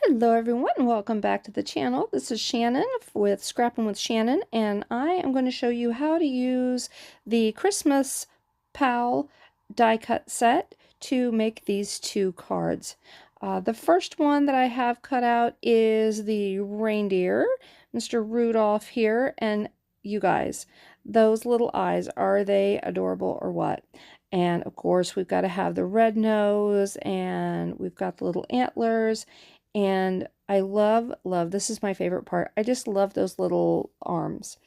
Hello everyone, welcome back to the channel. This is Shannon with Scrapping with Shannon, and I am going to show you how to use the Christmas Pal die cut set to make these two cards. The first one that I have cut out is the reindeer, Mr. Rudolph here, and you guys, those little eyes, are they adorable or what? And of course we've got to have the red nose, and we've got the little antlers. And I love, this is my favorite part. I just love those little arms.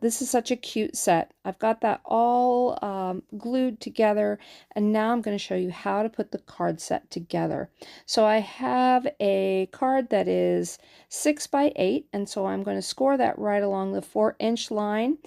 This is such a cute set. I've got that all glued together, and now I'm going to show you how to put the card set together. So I have a card that is 6 by 8, and so I'm going to score that right along the 4-inch line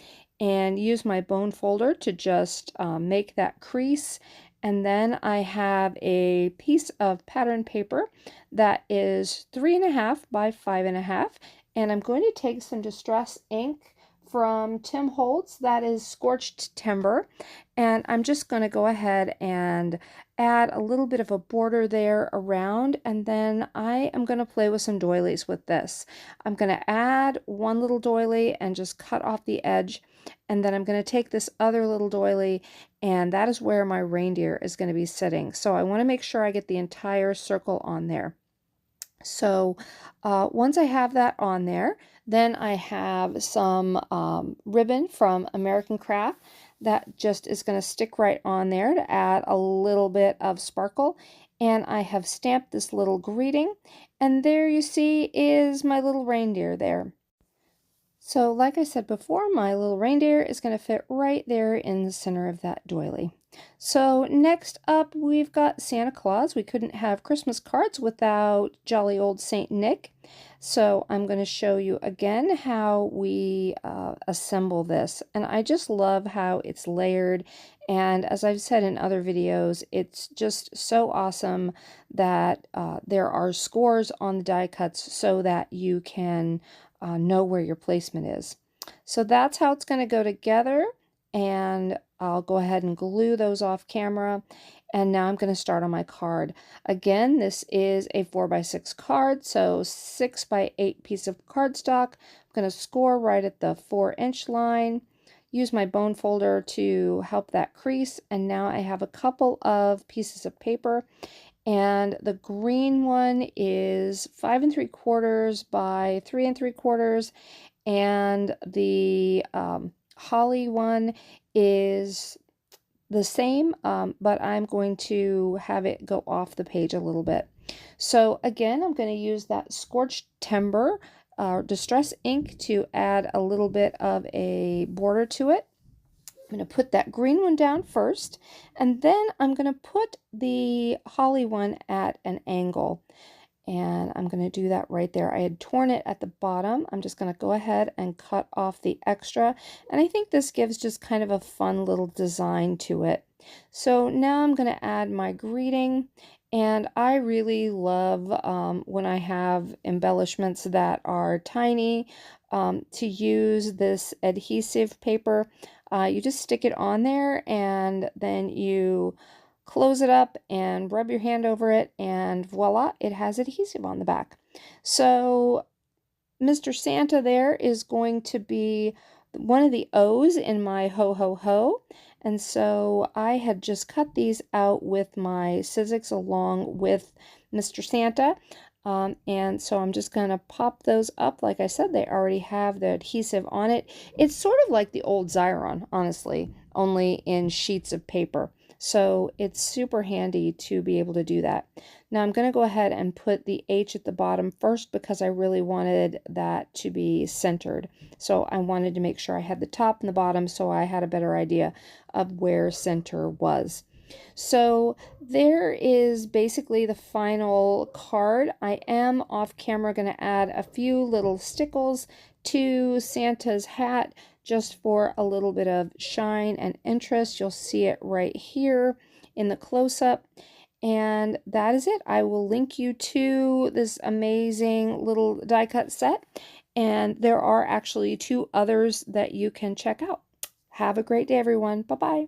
and use my bone folder to just make that crease. And then I have a piece of pattern paper that is 3.5 by 5.5, and I'm going to take some distress ink from Tim Holtz, that is Scorched Timber, and I'm just going to go ahead and add a little bit of a border there around, and then I am going to play with some doilies with this. I'm going to add one little doily and just cut off the edge, and then I'm going to take this other little doily, and that is where my reindeer is going to be sitting. So I want to make sure I get the entire circle on there. So once I have that on there, then I have some ribbon from American Craft that just is going to stick right on there to add a little bit of sparkle. And I have stamped this little greeting, and there you see is my little reindeer there. So like I said before, my little reindeer is going to fit right there in the center of that doily. So next up, we've got Santa Claus. We couldn't have Christmas cards without jolly old Saint Nick. So I'm going to show you again how we assemble this. And I just love how it's layered. And as I've said in other videos, it's just so awesome that there are scores on the die cuts so that you can know where your placement is. So that's how it's going to go together, and I'll go ahead and glue those off camera. And now I'm going to start on my card. Again, this is a 4x6 card, so 6 by 8 piece of cardstock. I'm going to score right at the 4-inch line, use my bone folder to help that crease, and now I have a couple of pieces of paper. And the green one is 5 3/4 by 3 3/4, and the holly one is the same, but I'm going to have it go off the page a little bit. So again, I'm going to use that Scorched Timber distress ink to add a little bit of a border to it. I'm going to put that green one down first, and then I'm going to put the holly one at an angle, and I'm going to do that right there. I had torn it at the bottom. I'm just going to go ahead and cut off the extra, and I think this gives just kind of a fun little design to it. So now I'm going to add my greeting, and I really love when I have embellishments that are tiny to use this adhesive paper. You just stick it on there, and then you close it up and rub your hand over it, and voila, it has adhesive on the back. So Mr. Santa there is going to be one of the O's in my ho ho ho, and so I had just cut these out with my Sizzix along with Mr. Santa. And so I'm just going to pop those up. Like I said, they already have the adhesive on it. It's sort of like the old Xyron, honestly, only in sheets of paper. So it's super handy to be able to do that. Now I'm going to go ahead and put the H at the bottom first because I really wanted that to be centered. So I wanted to make sure I had the top and the bottom so I had a better idea of where center was. So there is basically the final card. I am off camera going to add a few little stickles to Santa's hat just for a little bit of shine and interest. You'll see it right here in the close-up. And that is it. I will link you to this amazing little die cut set. And there are actually 2 others that you can check out. Have a great day, everyone. Bye-bye.